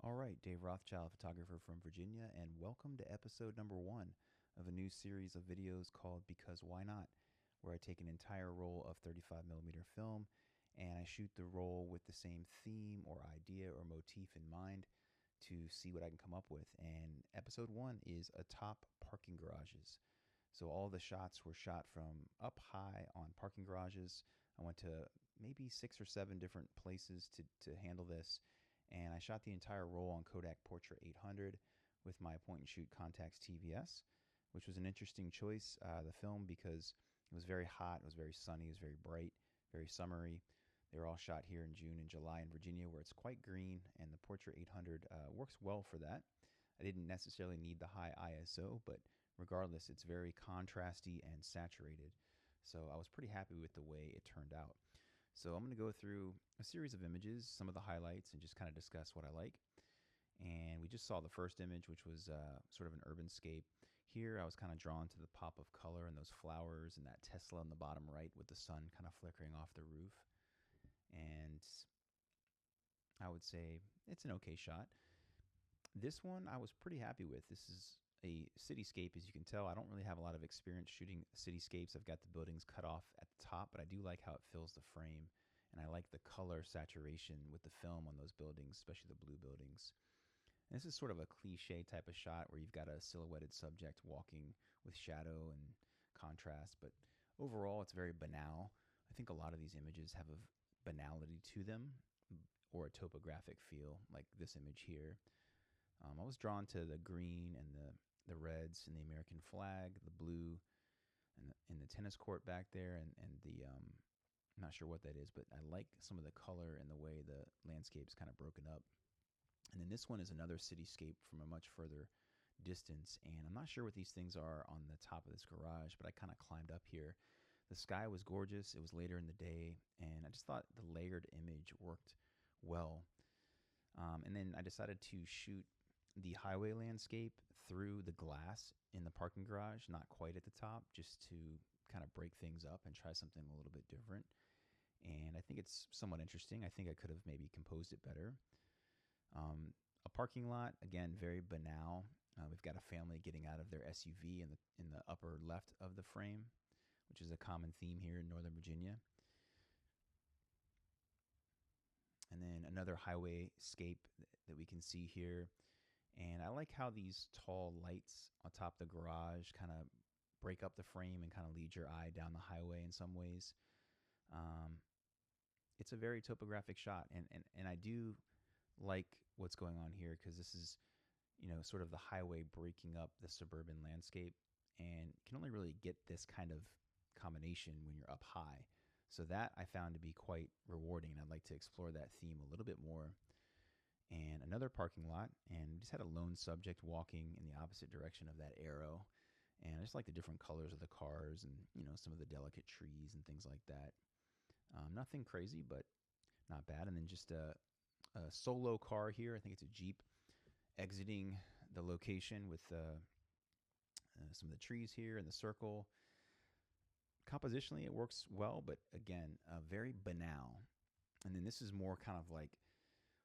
All right, Dave Rothschild, photographer from Virginia, and welcome to episode number one of a new series of videos called Because Why Not, where I take an entire roll of 35 millimeter film and I shoot the roll with the same theme or idea or motif in mind to see what I can come up with. And episode one is Atop parking garages. So all the shots were shot from up high on parking garages. I went to maybe 6 or 7 different places to handle this, and I shot the entire roll on Kodak Portra 800 with my point and shoot Contax TVS, which was an interesting choice, the film, because it was very hot, it was very sunny, it was very bright, very summery. They were all shot here in June and July in Virginia, where it's quite green, and the Portra 800 works well for that. I didn't necessarily need the high ISO, but regardless, it's very contrasty and saturated. So I was pretty happy with the way it turned out. So I'm going to go through a series of images, some of the highlights, and just kind of discuss what I like. And we just saw the first image, which was sort of an urban scape. Here, I was kind of drawn to the pop of color and those flowers and that Tesla in the bottom right with the sun kind of flickering off the roof. And I would say it's an okay shot. This one I was pretty happy with. This is a cityscape, as you can tell. I don't really have a lot of experience shooting cityscapes. I've got the buildings cut off at the top, but I do like how it fills the frame. And I like the color saturation with the film on those buildings, especially the blue buildings. And this is sort of a cliche type of shot where you've got a silhouetted subject walking with shadow and contrast, but overall it's very banal. I think a lot of these images have a banality to them or a topographic feel, like this image here. I was drawn to the green and the reds and the American flag, the blue and the tennis court back there, and the I'm not sure what that is, but I like some of the color and the way the landscape's kind of broken up. And then this one is another cityscape from a much further distance, and I'm not sure what these things are on the top of this garage, but I kind of climbed up here. The sky was gorgeous. It was later in the day, and I just thought the layered image worked well. And then I decided to shoot the highway landscape through the glass in the parking garage, not quite at the top, just to kind of break things up and try something a little bit different. And I think it's somewhat interesting. I think I could have maybe composed it better. A parking lot, again, very banal. We've got a family getting out of their SUV in the upper left of the frame, which is a common theme here in Northern Virginia. And then another highway scape that we can see here. And I like how these tall lights on top of the garage kind of break up the frame and kind of lead your eye down the highway in some ways. It's a very topographic shot, and I do like what's going on here because this is, sort of the highway breaking up the suburban landscape, and you can only really get this kind of combination when you're up high. So that I found to be quite rewarding, and I'd like to explore that theme a little bit more. And another parking lot, and we just had a lone subject walking in the opposite direction of that arrow. And I just like the different colors of the cars and, some of the delicate trees and things like that. Nothing crazy, but not bad. And then just a solo car here. I think it's a Jeep exiting the location with some of the trees here in the circle. Compositionally, it works well, but again, very banal. And then this is more kind of like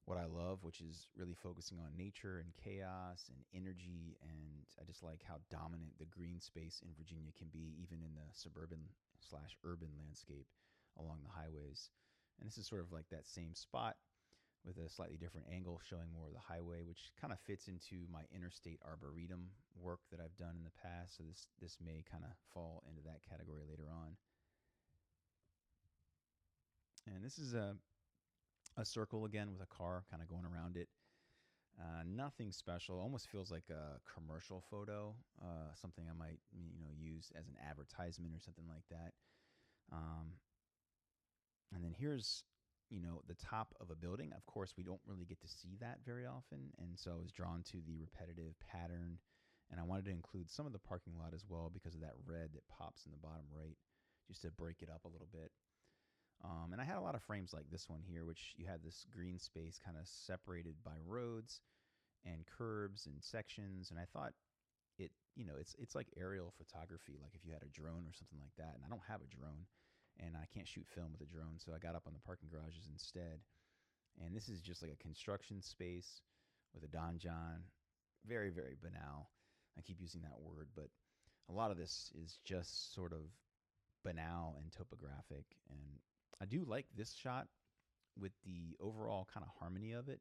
what I love, which is really focusing on nature and chaos and energy. And I just like how dominant the green space in Virginia can be, even in the suburban/urban landscape along the highways. And this is sort of like that same spot with a slightly different angle showing more of the highway, which kind of fits into my interstate arboretum work that I've done in the past. So this may kind of fall into that category later on. And this is a circle again with a car kind of going around it. Nothing special. Almost feels like a commercial photo, something I might use as an advertisement or something like that. And then here's the top of a building. Of course, we don't really get to see that very often, and so I was drawn to the repetitive pattern, and I wanted to include some of the parking lot as well because of that red that pops in the bottom right, just to break it up a little bit. And I had a lot of frames like this one here, which you had this green space kind of separated by roads and curbs and sections. And I thought it's like aerial photography, like if you had a drone or something like that. And I don't have a drone, and I can't shoot film with a drone, so I got up on the parking garages instead. And this is just like a construction space with a donjon. Very, very banal. I keep using that word, but a lot of this is just sort of banal and topographic. And I do like this shot with the overall kind of harmony of it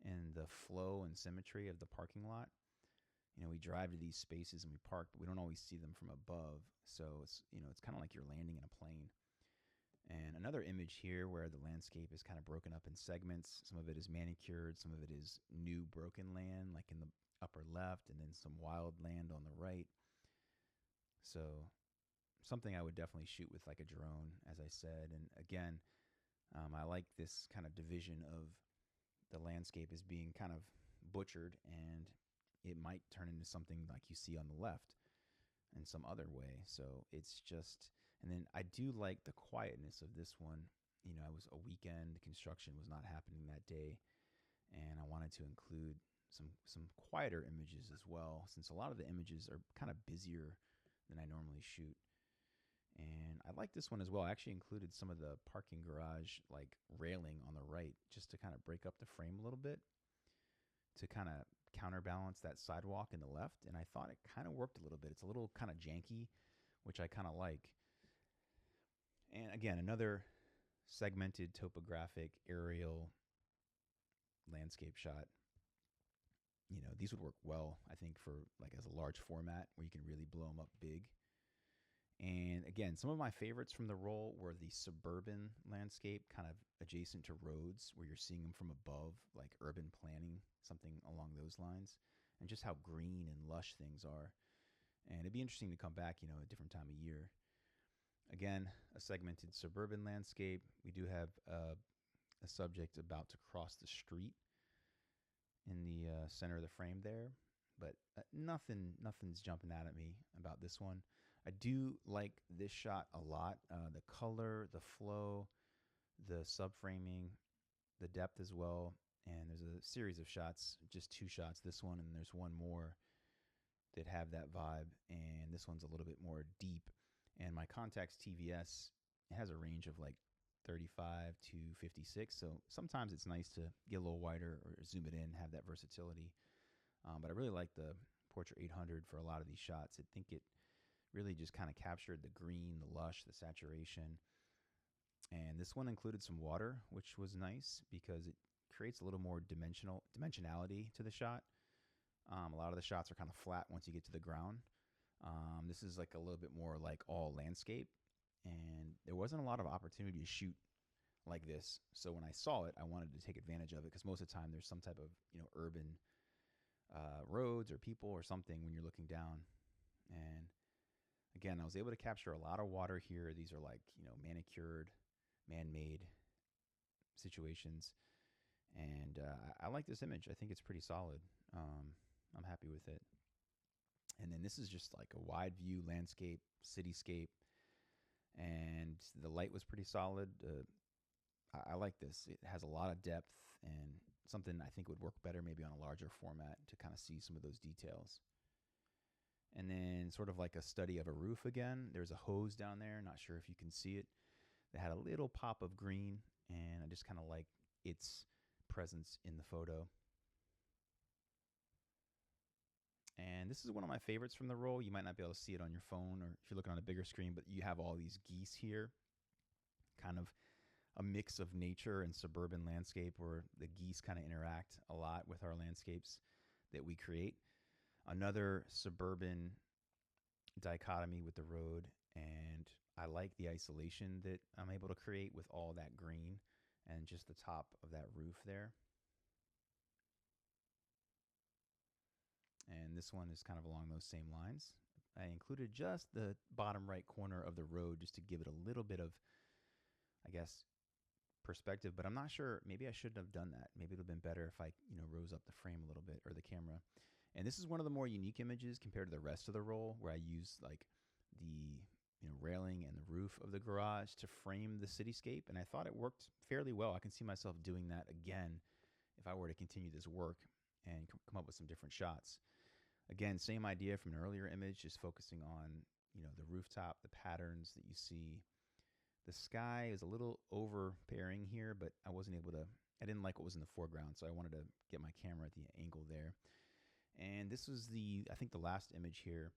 and the flow and symmetry of the parking lot. You know, we drive to these spaces and we park, but we don't always see them from above. So it's, you know, it's kind of like you're landing in a plane. And another image here where the landscape is kind of broken up in segments. Some of it is manicured, some of it is new broken land, like in the upper left, and then some wild land on the right. So something I would definitely shoot with like a drone, as I said. And again, I like this kind of division of the landscape as being kind of butchered, and it might turn into something like you see on the left in some other way. So it's just, and then I do like the quietness of this one. You know, it was a weekend, construction was not happening that day, and I wanted to include some quieter images as well, since a lot of the images are kind of busier than I normally shoot. And I like this one as well. I actually included some of the parking garage like railing on the right just to kind of break up the frame a little bit, to kind of counterbalance that sidewalk in the left. And I thought it kind of worked a little bit. It's a little kind of janky, which I kind of like. And again, another segmented topographic aerial landscape shot. You know, these would work well, I think, for like as a large format where you can really blow them up big. And again, some of my favorites from the roll were the suburban landscape, kind of adjacent to roads, where you're seeing them from above, like urban planning, something along those lines, and just how green and lush things are. And it'd be interesting to come back, you know, a different time of year. Again, a segmented suburban landscape. We do have a subject about to cross the street in the center of the frame there, but nothing's jumping out at me about this one. I do like this shot a lot. The color, the flow, the subframing, the depth as well. And there's a series of shots, just 2 shots, this one, and there's one more that have that vibe. And this one's a little bit more deep. And my Contax TVS has a range of like 35 to 56. So sometimes it's nice to get a little wider or zoom it in, have that versatility. But I really like the Portra 800 for a lot of these shots. I think it really just kind of captured the green, the lush, the saturation. And this one included some water, which was nice because it creates a little more dimensionality to the shot. A lot of the shots are kind of flat once you get to the ground. This is like a little bit more like all landscape. And there wasn't a lot of opportunity to shoot like this. So when I saw it, I wanted to take advantage of it because most of the time there's some type of, you know, urban roads or people or something when you're looking down. And again, I was able to capture a lot of water here. These are like, you know, manicured, man-made situations. And I like this image. I think it's pretty solid. I'm happy with it. And then this is just like a wide view landscape, cityscape. And the light was pretty solid. I like this. It has a lot of depth and something I think would work better maybe on a larger format to kind of see some of those details. And then sort of like a study of a roof again. There's a hose down there. Not sure if you can see it. That had a little pop of green, and I just kind of like its presence in the photo. And this is one of my favorites from the roll. You might not be able to see it on your phone or if you're looking on a bigger screen, but you have all these geese here. Kind of a mix of nature and suburban landscape where the geese kind of interact a lot with our landscapes that we create. Another suburban dichotomy with the road, and I like the isolation that I'm able to create with all that green and just the top of that roof there. And this one is kind of along those same lines. I included just the bottom right corner of the road just to give it a little bit of, I guess, perspective, but I'm not sure. Maybe I shouldn't have done that. Maybe it would have been better if I, you know, rose up the frame a little bit or the camera. And this is one of the more unique images compared to the rest of the roll, where I use like the, you know, railing and the roof of the garage to frame the cityscape. And I thought it worked fairly well. I can see myself doing that again if I were to continue this work and come up with some different shots. Again, same idea from an earlier image, just focusing on, you know, the rooftop, the patterns that you see. The sky is a little overbearing here, but I wasn't able to I didn't like what was in the foreground, so I wanted to get my camera at the angle there. And this was I think the last image here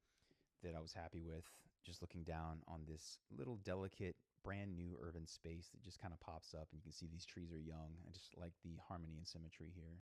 that I was happy with, just looking down on this little delicate, brand new urban space that just kind of pops up, and you can see these trees are young. I just like the harmony and symmetry here.